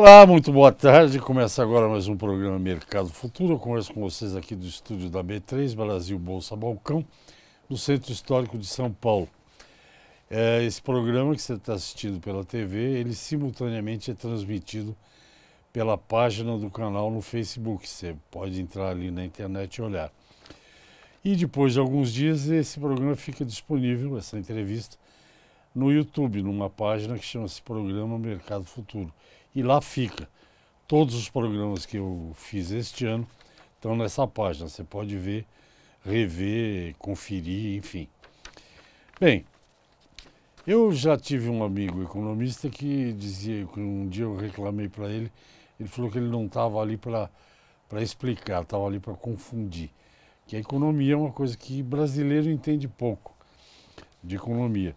Olá, muito boa tarde. Começa agora mais um programa Mercado Futuro. Eu converso com vocês aqui do estúdio da B3, Brasil Bolsa Balcão, no Centro Histórico de São Paulo. Esse programa que você está assistindo pela TV, ele simultaneamente é transmitido pela página do canal no Facebook. Você pode entrar ali na internet e olhar. E depois de alguns dias, esse programa fica disponível, essa entrevista, no YouTube, numa página que chama-se Programa Mercado Futuro. E lá fica. Todos os programas que eu fiz este ano estão nessa página. Você pode ver, rever, conferir, enfim. Bem, eu já tive um amigo economista que dizia que um dia eu reclamei para ele, ele falou que ele não estava ali para explicar, estava ali para confundir. Que a economia é uma coisa que brasileiro entende pouco de economia.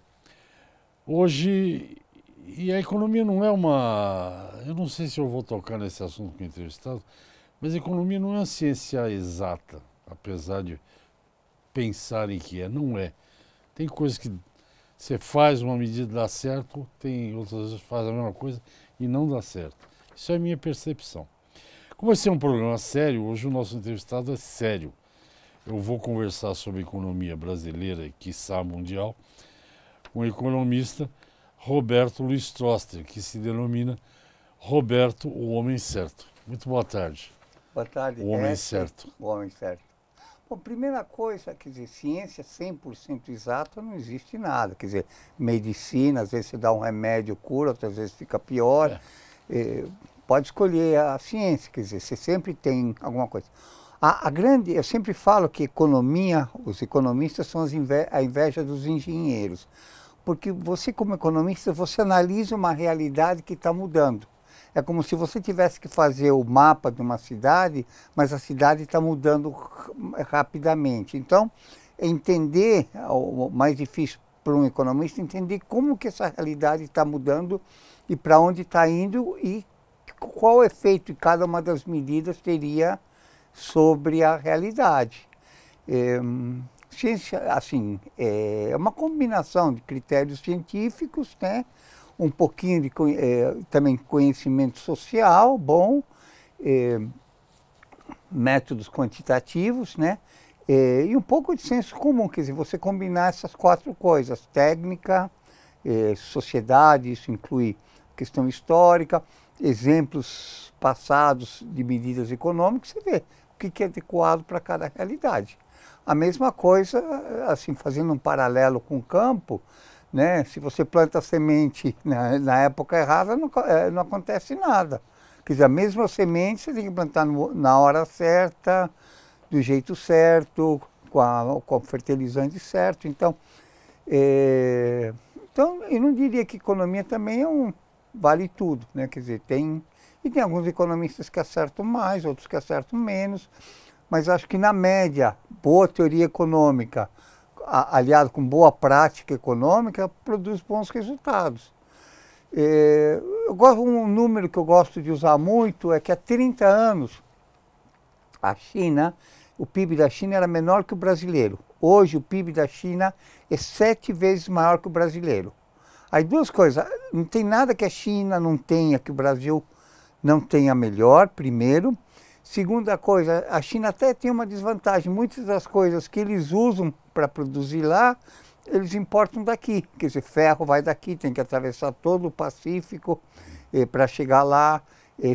Hoje, e a economia não é uma... Eu não sei se eu vou tocar nesse assunto com o entrevistado, mas a economia não é uma ciência exata, apesar de pensarem que é. Não é. Tem coisas que você faz uma medida e dá certo, tem outras vezes faz a mesma coisa e não dá certo. Isso é a minha percepção. Como esse é um programa sério, hoje o nosso entrevistado é sério. Eu vou conversar sobre economia brasileira e, quiçá, mundial, com o economista Roberto Luiz Stroster, que se denomina Roberto, o Homem Certo. Muito boa tarde. Boa tarde. O Homem Certo. O Homem Certo. Bom, primeira coisa, quer dizer, ciência 100% exata não existe nada. Quer dizer, medicina, às vezes você dá um remédio, cura, outras vezes fica pior. Pode escolher a ciência, quer dizer, você sempre tem alguma coisa. Eu sempre falo que economia, os economistas são a inveja dos engenheiros. Porque você, como economista, você analisa uma realidade que está mudando. É como se você tivesse que fazer o mapa de uma cidade, mas a cidade está mudando rapidamente. Então, entender, o mais difícil para um economista, entender como que essa realidade está mudando e para onde está indo e qual efeito cada uma das medidas teria sobre a realidade. Ciência, assim, é uma combinação de critérios científicos, né? Um pouquinho de também conhecimento social, bom, métodos quantitativos, né? E um pouco de senso comum, quer dizer, você combinar essas quatro coisas, técnica, sociedade, isso inclui questão histórica, exemplos passados de medidas econômicas, você vê o que é adequado para cada realidade. A mesma coisa, assim, fazendo um paralelo com o campo, né? Se você planta semente na época errada, não acontece nada. Quer dizer, a mesma semente você tem que plantar na hora certa, do jeito certo, com o fertilizante certo. Então, eu não diria que economia também vale tudo, né? Quer dizer, tem alguns economistas que acertam mais, outros que acertam menos. Mas acho que, na média, boa teoria econômica, aliado com boa prática econômica, produz bons resultados. Um número que eu gosto de usar muito é que há 30 anos, o PIB da China era menor que o brasileiro. Hoje, o PIB da China é 7 vezes maior que o brasileiro. Aí, duas coisas, não tem nada que a China não tenha, que o Brasil não tenha melhor, primeiro. Segunda coisa, a China até tem uma desvantagem. Muitas das coisas que eles usam para produzir lá, eles importam daqui. Quer dizer, ferro vai daqui, tem que atravessar todo o Pacífico para chegar lá.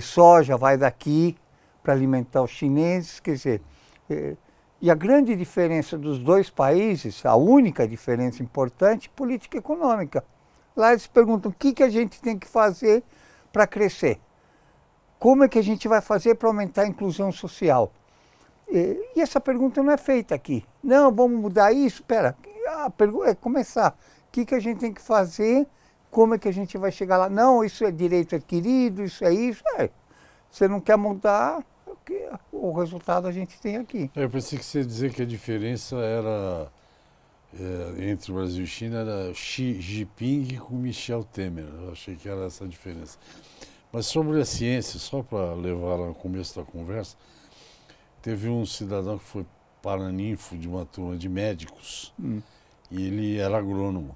Soja vai daqui para alimentar os chineses. Quer dizer, e a grande diferença dos dois países, a única diferença importante, é política econômica. Lá eles perguntam o que a gente tem que fazer para crescer. Como é que a gente vai fazer para aumentar a inclusão social? E essa pergunta não é feita aqui. Não, vamos mudar isso? Espera, a pergunta é começar. O que a gente tem que fazer? Como é que a gente vai chegar lá? Não, isso é direito adquirido, isso é isso. Você não quer mudar, o resultado a gente tem aqui. Eu pensei que você ia dizer que a diferença era, entre o Brasil e China, era Xi Jinping com Michel Temer. Eu achei que era essa a diferença. Mas sobre a ciência, só para levar lá no começo da conversa, teve um cidadão que foi paraninfo de uma turma de médicos e ele era agrônomo.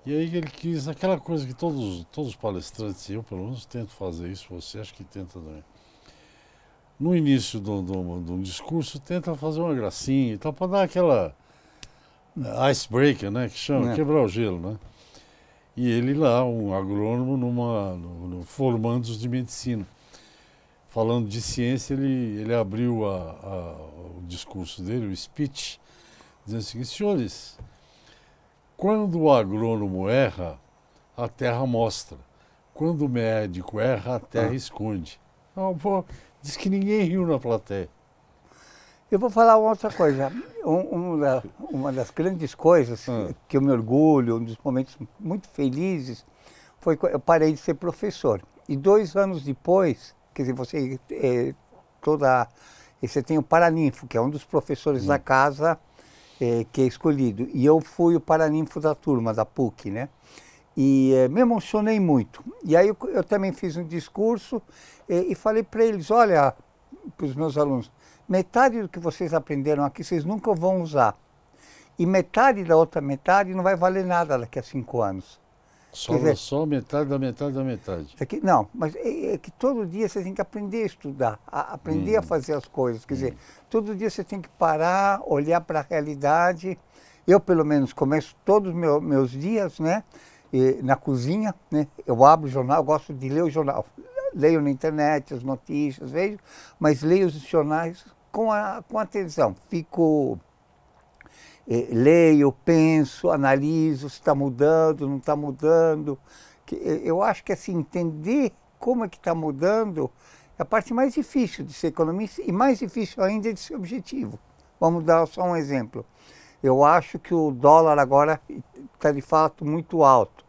E aí ele quis aquela coisa que todos os palestrantes, eu pelo menos tento fazer isso, você acha que tenta também. No início de um discurso, tenta fazer uma gracinha e tal, para dar aquela icebreaker, né, que chama, quebrar o gelo, né? E ele lá, um agrônomo no formandos de medicina. Falando de ciência, ele abriu o discurso dele, o speech, dizendo assim, senhores, quando o agrônomo erra, a terra mostra. Quando o médico erra, a terra esconde. Então, pô, diz que ninguém riu na plateia. Eu vou falar uma outra coisa. Uma das grandes coisas que eu me orgulho, um dos momentos muito felizes, foi quando eu parei de ser professor. E 2 anos depois, quer dizer, você tem o paraninfo, que é um dos professores da casa que é escolhido. E eu fui o paraninfo da turma, da PUC, né? E me emocionei muito. E aí eu também fiz um discurso e falei para eles, olha, para os meus alunos, metade do que vocês aprenderam aqui vocês nunca vão usar. E metade da outra metade não vai valer nada daqui a 5 anos. Sobra só metade da metade da metade. Não, mas é que todo dia você tem que aprender a estudar, aprender a fazer as coisas. Quer dizer, todo dia você tem que parar, olhar para a realidade. Eu, pelo menos, começo todos os meus dias, né, na cozinha, né? Eu abro o jornal, eu gosto de ler o jornal. Leio na internet as notícias, vejo, mas leio os jornais com atenção. Leio, penso, analiso se está mudando, não está mudando. Eu acho que assim, entender como é que está mudando é a parte mais difícil de ser economista e mais difícil ainda de ser objetivo. Vamos dar só um exemplo. Eu acho que o dólar agora está de fato muito alto.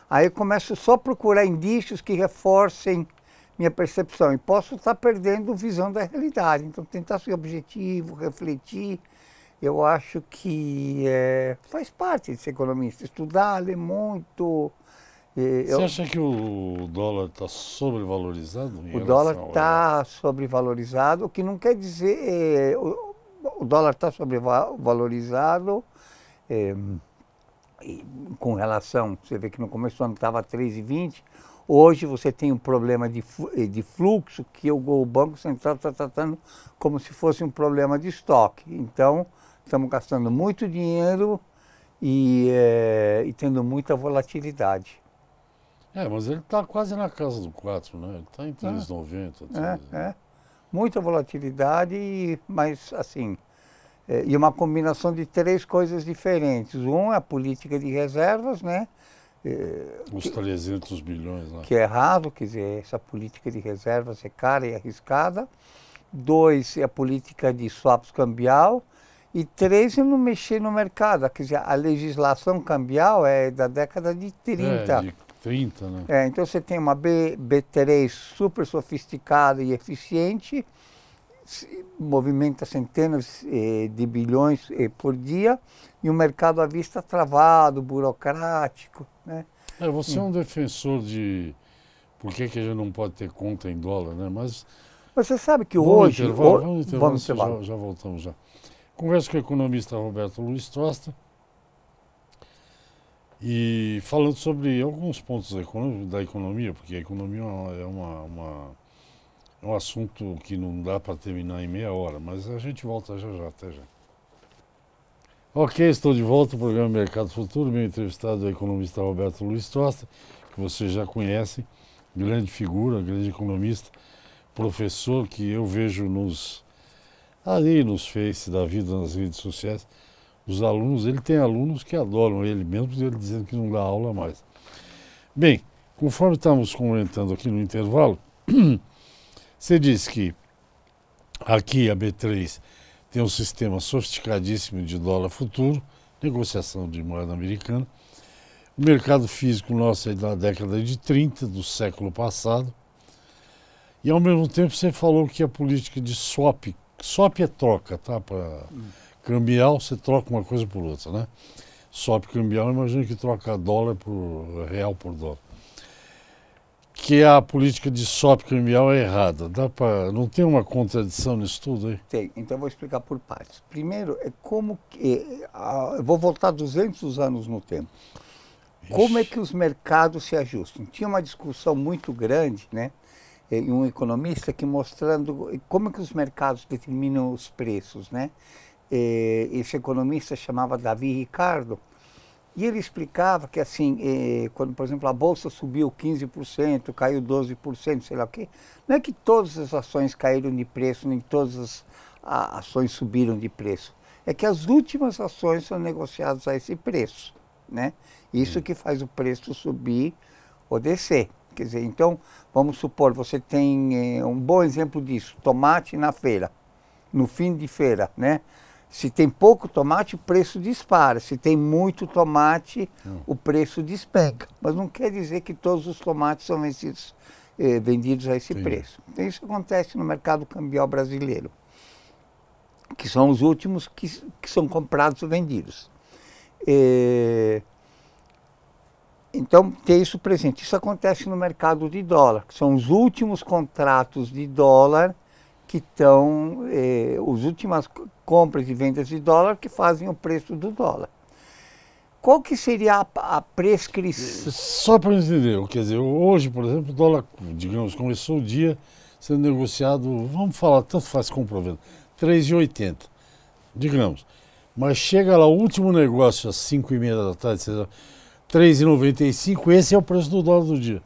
Aí eu começo só a procurar indícios que reforcem minha percepção e posso estar perdendo visão da realidade. Então tentar ser objetivo, refletir, eu acho que faz parte de ser economista. Estudar, ler muito. Você acha que o dólar está sobrevalorizado? O dólar está sobrevalorizado, o que não quer dizer... o dólar está sobrevalorizado com relação... Você vê que no começo do ano estava 3,20. Hoje você tem um problema de fluxo que o Banco Central está tratando como se fosse um problema de estoque. Então, estamos gastando muito dinheiro e tendo muita volatilidade. Mas ele está quase na casa do 4, né? Ele está em 3,90. Muita volatilidade, mas assim... e uma combinação de 3 coisas diferentes. Um é a política de reservas, né? Os 300 bilhões lá. Que é errado, quer dizer, essa política de reservas é cara e arriscada. 2 é a política de swaps cambial. E 3 é não mexer no mercado. Quer dizer, a legislação cambial é da década de 30. De 30, né? Então você tem uma B3 super sofisticada e eficiente, movimenta centenas de bilhões por dia, e um mercado à vista travado, burocrático, né? Você é um defensor de por que a gente não pode ter conta em dólar, né? Mas você sabe que hoje... Vamos intervalo. Já voltamos já. Converso com o economista Roberto Luiz Tosta e falando sobre alguns pontos da economia, porque a economia é um assunto que não dá para terminar em meia hora, mas a gente volta já, até já. Ok, estou de volta ao programa Mercado Futuro. Meu entrevistado é o economista Roberto Luiz Tosta, que vocês já conhecem, grande figura, grande economista, professor que eu vejo nos Face da vida, nas redes sociais, os alunos, ele tem alunos que adoram ele, mesmo ele dizendo que não dá aula mais. Bem, conforme estamos comentando aqui no intervalo, você disse que aqui a B3 tem um sistema sofisticadíssimo de dólar futuro, negociação de moeda americana. O mercado físico nosso é da década de 30, do século passado. E ao mesmo tempo você falou que a política de swap é troca, tá? Para cambial, você troca uma coisa por outra, né? Swap cambial, imagina que troca dólar por real por dólar. Que a política de swap cambial é errada. Não tem uma contradição nisso tudo aí? Tem, então eu vou explicar por partes. Primeiro, eu vou voltar 200 anos no tempo. como é que os mercados se ajustam? Tinha uma discussão muito grande, né? E um economista que mostrando como é que os mercados determinam os preços, né? Esse economista chamava Davi Ricardo, e ele explicava que assim, quando, por exemplo, a bolsa subiu 15%, caiu 12%, sei lá o quê, não é que todas as ações caíram de preço, nem todas as ações subiram de preço. É que as últimas ações são negociadas a esse preço, né? Isso que faz o preço subir ou descer. Quer dizer, então, vamos supor, você tem um bom exemplo disso, tomate na feira, no fim de feira, né? Se tem pouco tomate, o preço dispara. Se tem muito tomate, o preço despenca. Mas não quer dizer que todos os tomates são vendidos a esse preço. Então, isso acontece no mercado cambial brasileiro, que são os últimos que são comprados ou vendidos. Então, ter isso presente. Isso acontece no mercado de dólar, que são os últimos contratos de dólar que estão, as últimas compras e vendas de dólar que fazem o preço do dólar. Qual que seria a prescrição? Só para entender, quer dizer, hoje, por exemplo, o dólar, digamos, começou o dia sendo negociado, vamos falar, tanto faz compra ou venda, 3,80, digamos. Mas chega lá o último negócio às 5h30 da tarde, 3,95, esse é o preço do dólar do dia.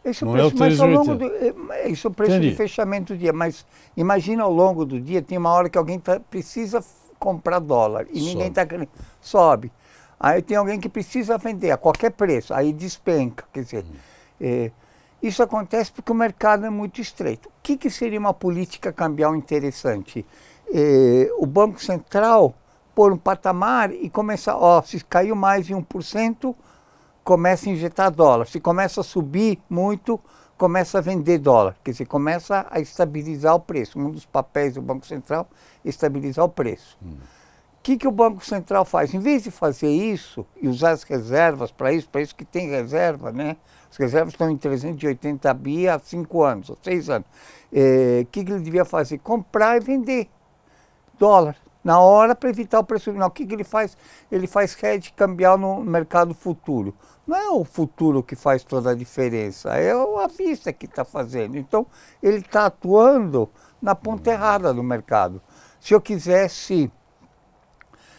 Esse não preço, é o mas ao longo 3,80. isso é o preço Entendi. de fechamento do dia, mas imagina ao longo do dia, tem uma hora que alguém precisa comprar dólar e ninguém está querendo, sobe. Aí tem alguém que precisa vender a qualquer preço, aí despenca. Quer dizer, isso acontece porque o mercado é muito estreito. O que seria uma política cambial interessante? O Banco Central pôr um patamar e começar, se caiu mais de 1%, começa a injetar dólar. Se começa a subir muito, começa a vender dólar. Quer dizer, começa a estabilizar o preço. Um dos papéis do Banco Central é estabilizar o preço. O que o Banco Central faz? Em vez de fazer isso e usar as reservas para isso que tem reserva, né? As reservas estão em 380 bi há 5 anos, há 6 anos. O que ele devia fazer? Comprar e vender dólar na hora para evitar o preço final. O que ele faz? Ele faz hedge cambial no mercado futuro. Não é o futuro que faz toda a diferença, é a vista que está fazendo. Então, ele está atuando na ponta errada do mercado. Se eu quisesse,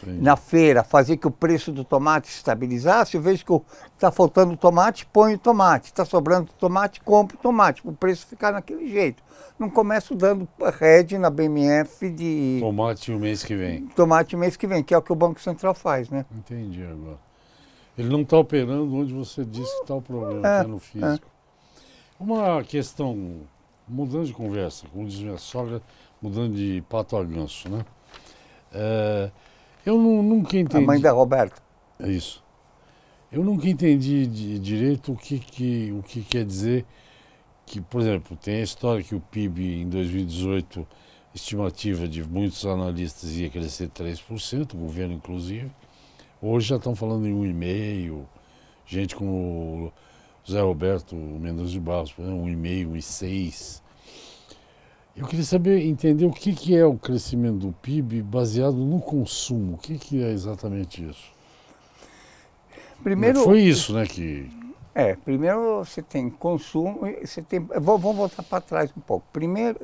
na feira, fazer que o preço do tomate se estabilizasse, eu vejo que está faltando tomate, ponho tomate. Está sobrando tomate, compro tomate, para o preço ficar naquele jeito. Não começo dando hedge na BMF de... Tomate o mês que vem. Tomate o mês que vem, que é o que o Banco Central faz, né? Entendi agora. Ele não está operando onde você disse que está o problema, que é no físico. Uma questão, mudando de conversa, como diz minha sogra, mudando de pato a ganso, né? Eu nunca entendi... A mãe da Roberta. É isso. Eu nunca entendi direito o que quer dizer que, por exemplo, tem a história que o PIB em 2018, estimativa de muitos analistas, ia crescer 3%, o governo inclusive. Hoje já estão falando em 1,5%, gente como o Zé Roberto Mendonça de Barros, por exemplo, 1,5%, 1,6%. Eu queria entender o que é o crescimento do PIB baseado no consumo. O que é exatamente isso? Primeiro, foi isso, né? Primeiro você tem consumo, vamos voltar para trás um pouco. Primeiro,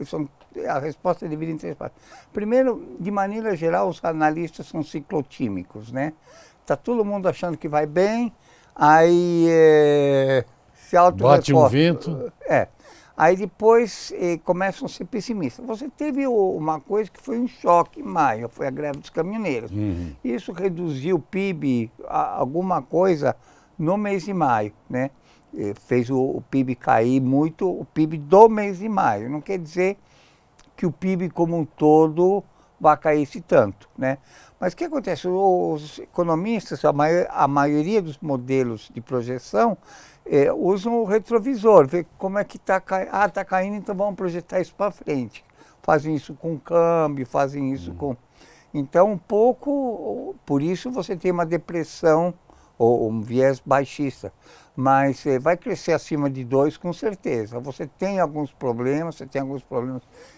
a resposta é dividida em 3 partes. Primeiro, de maneira geral, os analistas são ciclotímicos, né? Está todo mundo achando que vai bem, aí se auto-reforça. Bate um vento. Aí depois começam a ser pessimistas. Você teve uma coisa que foi um choque em maio, foi a greve dos caminhoneiros. Isso reduziu o PIB alguma coisa no mês de maio, né? Fez o PIB cair muito, o PIB do mês de maio. Não quer dizer que o PIB como um todo vai cair esse tanto, né? Mas o que acontece? Os economistas, a maioria dos modelos de projeção, usam o retrovisor, vê como é que está caindo. Está caindo, então vamos projetar isso para frente. Fazem isso com câmbio, fazem isso com... Então, um pouco, por isso você tem uma depressão ou um viés baixista. Mas vai crescer acima de 2 com certeza. Você tem alguns problemas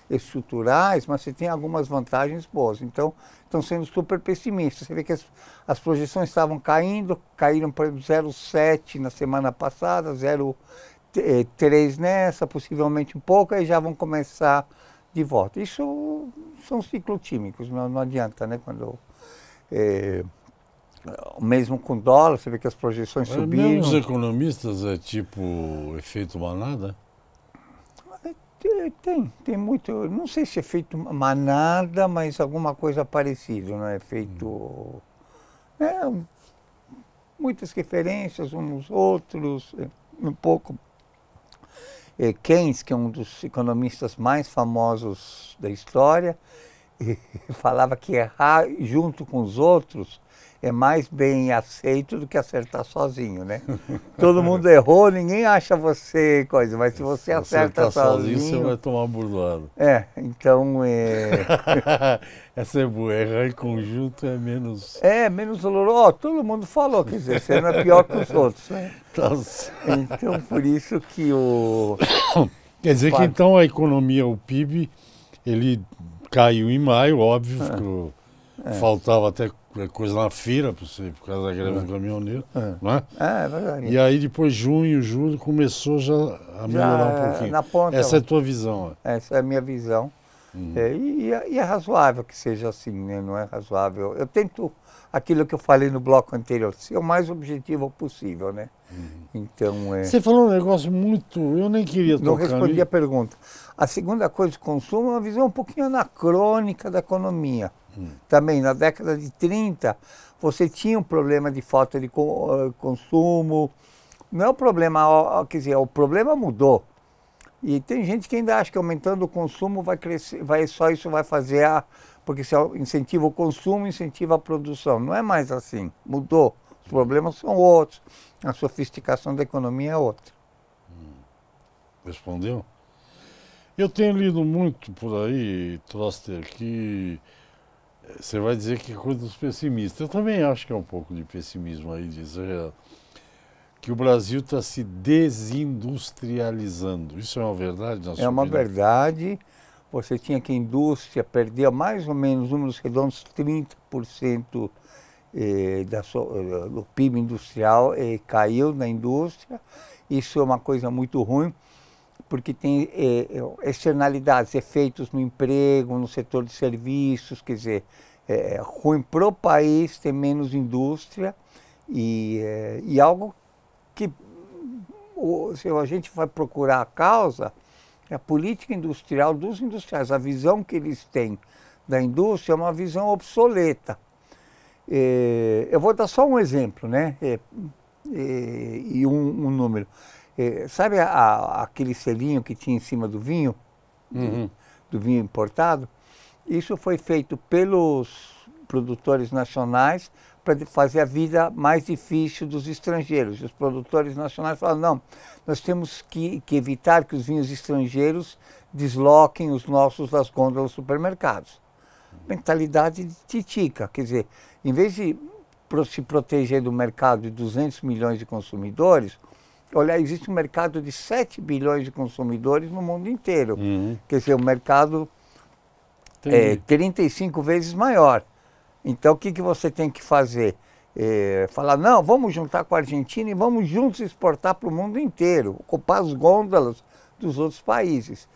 estruturais, mas você tem algumas vantagens boas. Então, estão sendo super pessimistas. Você vê que as projeções estavam caindo, caíram para 0,7 na semana passada, 0,3 nessa, possivelmente um pouco, aí já vão começar de volta. Isso são ciclotímicos, não adianta, né? Mesmo com dólar, você vê que as projeções subiram. Mesmo os economistas é tipo efeito manada? Tem muito, não sei se é feito manada, mas alguma coisa parecida, não é feito... muitas referências uns nos outros, um pouco... Keynes, que é um dos economistas mais famosos da história, falava que errar junto com os outros é mais bem aceito do que acertar sozinho, né? Todo mundo errou, ninguém acha você coisa, mas se você acerta sozinho... você vai tomar burlada. Então... Essa é boa, errar em conjunto é menos... menos doloroso. Todo mundo falou, quer dizer, você não é pior que os outros, né? Então, por isso que o... Quer dizer que então a economia, o PIB, ele caiu em maio, óbvio, faltava até coisa na feira, por causa da greve do caminhoneiro, não é? É verdade. E aí depois junho, julho, começou já a melhorar um pouquinho. Na ponta, essa é a tua visão? Essa é a minha visão. E é razoável que seja assim, né? Não é razoável. Eu tento, aquilo que eu falei no bloco anterior, ser o mais objetivo possível, né? Então, Você falou um negócio muito... Eu nem queria tocar. Não respondi a pergunta. A segunda coisa de consumo é uma visão um pouquinho anacrônica da economia. Também, na década de 30, você tinha um problema de falta de consumo. Não é o problema, quer dizer, o problema mudou. E tem gente que ainda acha que aumentando o consumo vai crescer, só isso vai fazer porque se incentiva o consumo, incentiva a produção. Não é mais assim, mudou. Os problemas são outros, a sofisticação da economia é outra. Respondeu? Eu tenho lido muito por aí, Troster, que você vai dizer que é coisa dos pessimistas. Eu também acho que é um pouco de pessimismo aí, dizer que o Brasil está se desindustrializando. Isso é uma verdade? É uma verdade. Você tinha que a indústria perder mais ou menos, números redondos, 30% do PIB industrial caiu na indústria. Isso é uma coisa muito ruim, porque tem externalidades, efeitos no emprego, no setor de serviços, quer dizer, é ruim para o país ter menos indústria e algo que, se a gente vai procurar a causa, é a política industrial dos industriais. A visão que eles têm da indústria é uma visão obsoleta. Eu vou dar só um exemplo, né? E um número. Sabe aquele selinho que tinha em cima do vinho? Do vinho importado? Isso foi feito pelos produtores nacionais para fazer a vida mais difícil dos estrangeiros. Os produtores nacionais falaram, não, nós temos que evitar que os vinhos estrangeiros desloquem os nossos das gôndolas dos supermercados. Mentalidade de titica, quer dizer, em vez de se proteger do mercado de 200 milhões de consumidores, olha, existe um mercado de 7 bilhões de consumidores no mundo inteiro. Quer dizer, o mercado é 35 vezes maior. Então, o que você tem que fazer? Falar, não, vamos juntar com a Argentina e vamos juntos exportar para o mundo inteiro, ocupar as gôndolas dos outros países.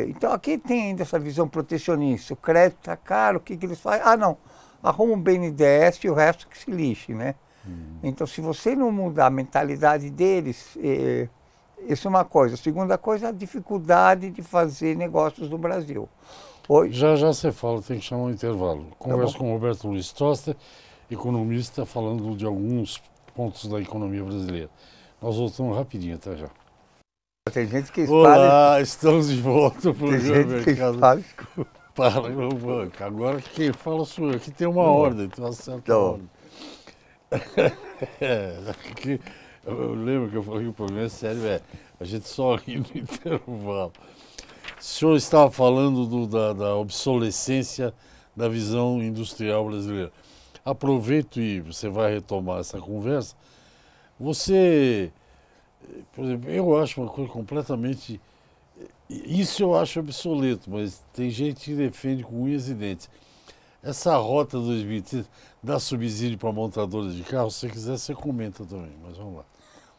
Então, aqui tem ainda essa visão protecionista. O crédito está caro, o que eles fazem? Ah, não, arruma um BNDES e o resto que se lixe, né? Então, se você não mudar a mentalidade deles, isso é uma coisa. A segunda coisa é a dificuldade de fazer negócios no Brasil. Já você fala, tem que chamar um intervalo. Converso com o Roberto Luiz Troster, economista, falando de alguns pontos da economia brasileira. Nós voltamos rapidinho, até já. Tem gente que Olá, estamos de volta para o Mercado. Para o banco. Agora quem fala sou eu. Aqui tem uma ordem, tem uma certa ordem. Eu lembro que eu falei que o problema é sério, a gente só ri no intervalo. O senhor estava falando da obsolescência da visão industrial brasileira. aproveito e você vai retomar essa conversa. Você, por exemplo, eu acho uma coisa completamente... Isso eu acho obsoleto, mas tem gente que defende com unhas e dentes. Essa rota 2030 dá subsídio para montadoras de carro, se você quiser, você comenta também, mas vamos lá.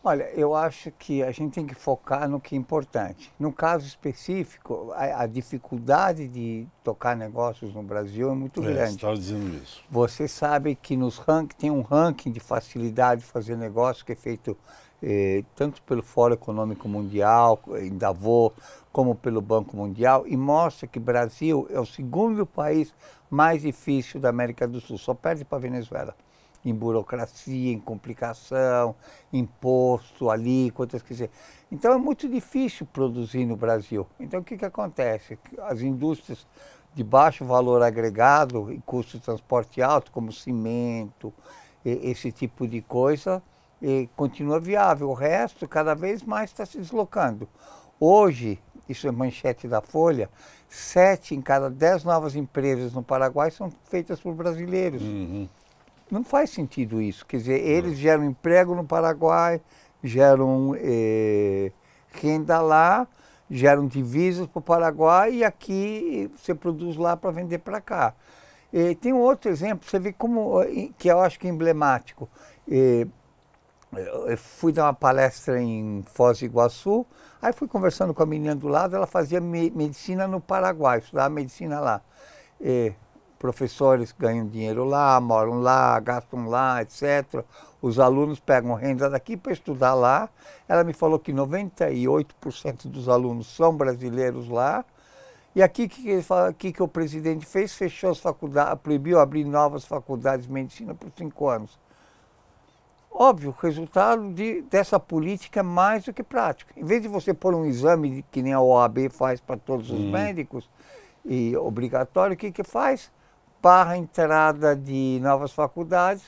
Olha, eu acho que a gente tem que focar no que é importante. No caso específico, a dificuldade de tocar negócios no Brasil é muito Você grande. estava dizendo isso. Você sabe que tem um ranking de facilidade de fazer negócio que é feito tanto pelo Fórum Econômico Mundial, em Davos, como pelo Banco Mundial, e mostra que o Brasil é o segundo país mais difícil da América do Sul, só perde para a Venezuela. Em burocracia, em complicação, imposto, alíquotas, quer dizer. Então é muito difícil produzir no Brasil. Então o que acontece? As indústrias de baixo valor agregado e custo de transporte alto, como cimento, esse tipo de coisa, continua viável. O resto cada vez mais está se deslocando. Hoje, isso é manchete da Folha, 7 em cada 10 novas empresas no Paraguai são feitas por brasileiros. Uhum. Não faz sentido isso. Quer dizer, eles geram emprego no Paraguai, geram renda lá, geram divisas para o Paraguai e aqui você produz lá para vender para cá. Tem um outro exemplo, você vê como, que eu acho que é emblemático. Eu fui dar uma palestra em Foz do Iguaçu, aí fui conversando com a menina do lado, ela fazia medicina no Paraguai, estudava medicina lá. Professores ganham dinheiro lá, moram lá, gastam lá, etc. Os alunos pegam renda daqui para estudar lá. Ela me falou que 98% dos alunos são brasileiros lá. E aqui o que o presidente fez? Fechou as faculdades, proibiu abrir novas faculdades de medicina por 5 anos. Óbvio, o resultado dessa política é mais do que prático. Em vez de você pôr um exame que nem a OAB faz para todos os médicos, e obrigatório, o que faz? Barra a entrada de novas faculdades,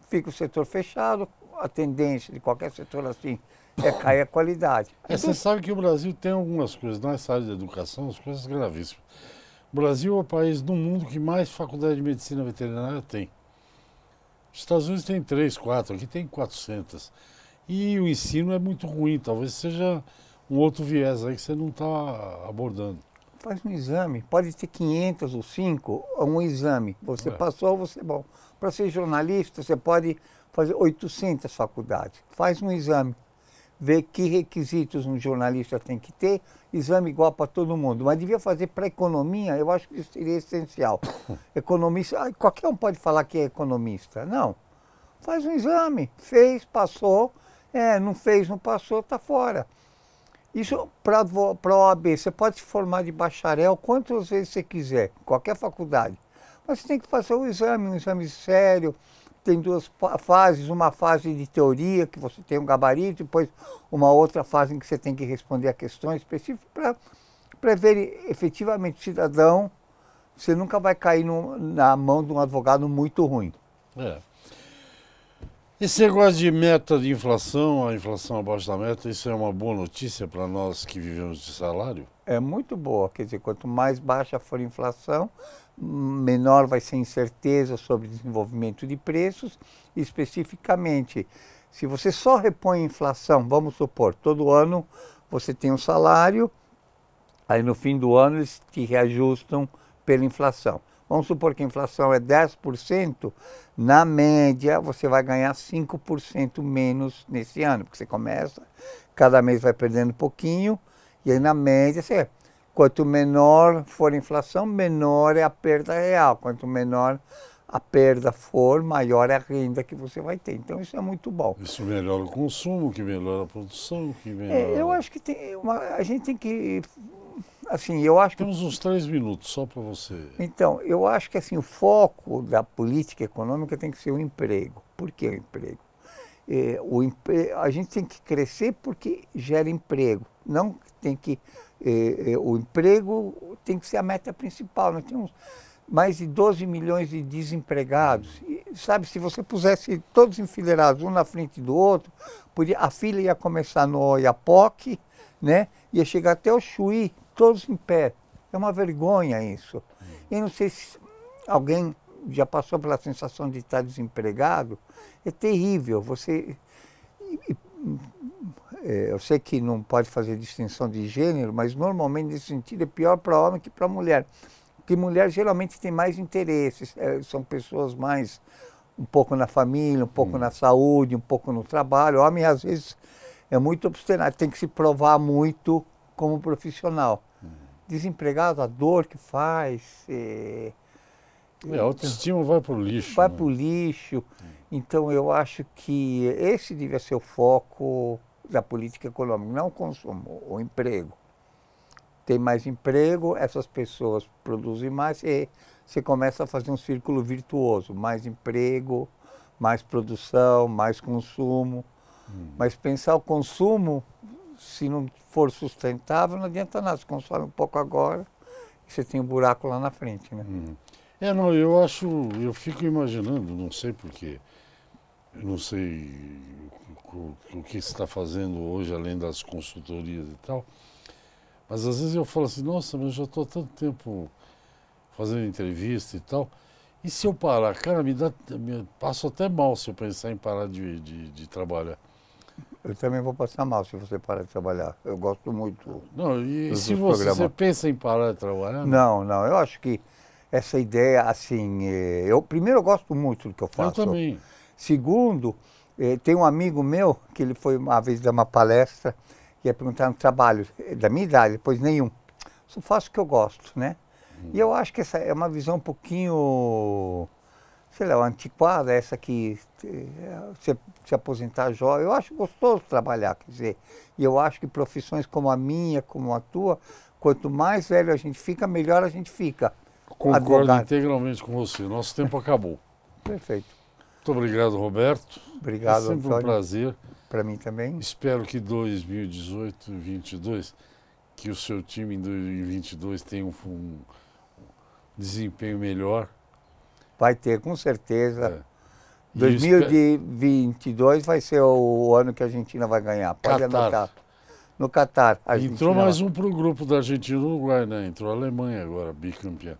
fica o setor fechado, a tendência de qualquer setor assim é cair a qualidade. Você sabe que o Brasil tem algumas coisas, nessa área de educação, as coisas gravíssimas. O Brasil é o país do mundo que mais faculdade de medicina veterinária tem. Os Estados Unidos tem 3, 4, aqui tem 400. E o ensino é muito ruim, talvez seja um outro viés aí que você não está abordando. Faz um exame, pode ter 500 ou 5, um exame. Você passou, você é bom. Para ser jornalista, você pode fazer 800 faculdades. Faz um exame, vê que requisitos um jornalista tem que ter, exame igual para todo mundo. Mas devia fazer para economia, eu acho que isso seria essencial. Economista, qualquer um pode falar que é economista. Não, faz um exame, fez, passou, não fez, não passou, está fora. Isso para a OAB, você pode se formar de bacharel quantas vezes você quiser, qualquer faculdade. Mas você tem que fazer um exame sério. Tem 2 fases, uma fase de teoria, que você tem um gabarito, depois uma outra fase em que você tem que responder a questões específicas para ver efetivamente o cidadão. Você nunca vai cair na mão de um advogado muito ruim. Esse negócio de meta de inflação, a inflação abaixo da meta, isso é uma boa notícia para nós que vivemos de salário? É muito boa, quer dizer, quanto mais baixa for a inflação, menor vai ser a incerteza sobre o desenvolvimento de preços. Especificamente, se você só repõe a inflação, vamos supor, todo ano você tem um salário, aí no fim do ano eles te reajustam pela inflação. Vamos supor que a inflação é 10%, na média você vai ganhar 5% menos nesse ano, porque você começa, cada mês vai perdendo um pouquinho, e aí na média, quanto menor for a inflação, menor é a perda real. Quanto menor a perda for, maior é a renda que você vai ter. Então isso é muito bom. Isso melhora o consumo, que melhora a produção, que melhora... eu acho que a gente tem que... Assim, eu acho que... Temos uns 3 minutos só para você. Então, eu acho que assim, o foco da política econômica tem que ser o emprego. Por que o emprego? A gente tem que crescer porque gera emprego. Não tem que... o emprego tem que ser a meta principal. Nós temos mais de 12 milhões de desempregados. E, sabe, se você pusesse todos enfileirados, um na frente do outro, a fila ia começar no Oiapoque, né? Ia chegar até o Chuí, todos em pé. É uma vergonha isso. Eu não sei se alguém já passou pela sensação de estar desempregado, é terrível. Eu sei que não pode fazer distinção de gênero, mas normalmente nesse sentido é pior para homem que para mulher. Porque mulher geralmente tem mais interesses, são pessoas mais um pouco na família, um pouco na saúde, um pouco no trabalho. O homem às vezes é muito obstinado, tem que se provar muito como profissional. Desempregado, a dor que faz... A autoestima vai para o lixo. Vai para o lixo. Então eu acho que esse devia ser o foco da política econômica, não o consumo, o emprego. Tem mais emprego, essas pessoas produzem mais e você começa a fazer um círculo virtuoso. Mais emprego, mais produção, mais consumo. Mas pensar o consumo, se não for sustentável, não adianta nada. Você consome um pouco agora e você tem um buraco lá na frente, né? Não, eu fico imaginando, não sei porquê, eu não sei o que você está fazendo hoje, além das consultorias e tal, mas às vezes eu falo assim, nossa, mas eu já estou há tanto tempo fazendo entrevista e tal, e se eu parar? Cara, passo até mal se eu pensar em parar de trabalhar. Eu também vou passar mal se você parar de trabalhar. Eu gosto muito. Não, e se você pensa em parar de trabalhar? Não, eu acho que essa ideia, assim, primeiro eu gosto muito do que eu faço. Eu também. Segundo, tem um amigo meu que ele foi uma vez dar uma palestra e ia perguntar no trabalho da minha idade, depois nenhum. Só faço o que eu gosto, né? E eu acho que essa é uma visão um pouquinho, sei lá, antiquada, essa que você se aposentar jovem. Eu acho gostoso trabalhar, quer dizer, e eu acho que profissões como a minha, como a tua, quanto mais velho a gente fica, melhor a gente fica. Concordo integralmente com você. Nosso tempo acabou. Perfeito. Muito obrigado, Roberto. Obrigado, é sempre Antônio. Um prazer. Para mim também. Espero que 2018 e 2022, que o seu time em 2022 tenha um desempenho melhor. Vai ter, com certeza. 2022 vai ser o ano que a Argentina vai ganhar. Pode anotar. No Catar. Entrou mais um para o grupo da Argentina e do Uruguai, né? Entrou a Alemanha agora, bicampeã.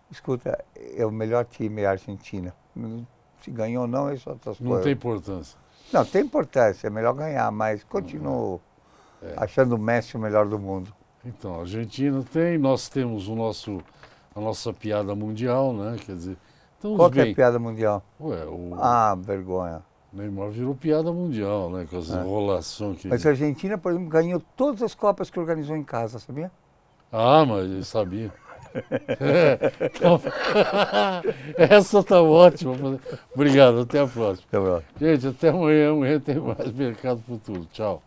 Escuta, é o melhor time a Argentina. Se ganhou ou não, isso é outras coisas. Não tem importância. Não, tem importância, é melhor ganhar, mas continuo achando o Messi o melhor do mundo. Então, a Argentina tem, nós temos a nossa piada mundial, né? Quer dizer, qual que é a piada mundial? Vergonha. Neymar virou piada mundial, né? Com as enrolações que... Mas a Argentina, por exemplo, ganhou todas as Copas que organizou em casa, sabia? Mas eu sabia. Então, essa tá ótima. Obrigado, até a próxima. Até a próxima. Gente, até amanhã. Amanhã tem mais Mercado Futuro. Tchau.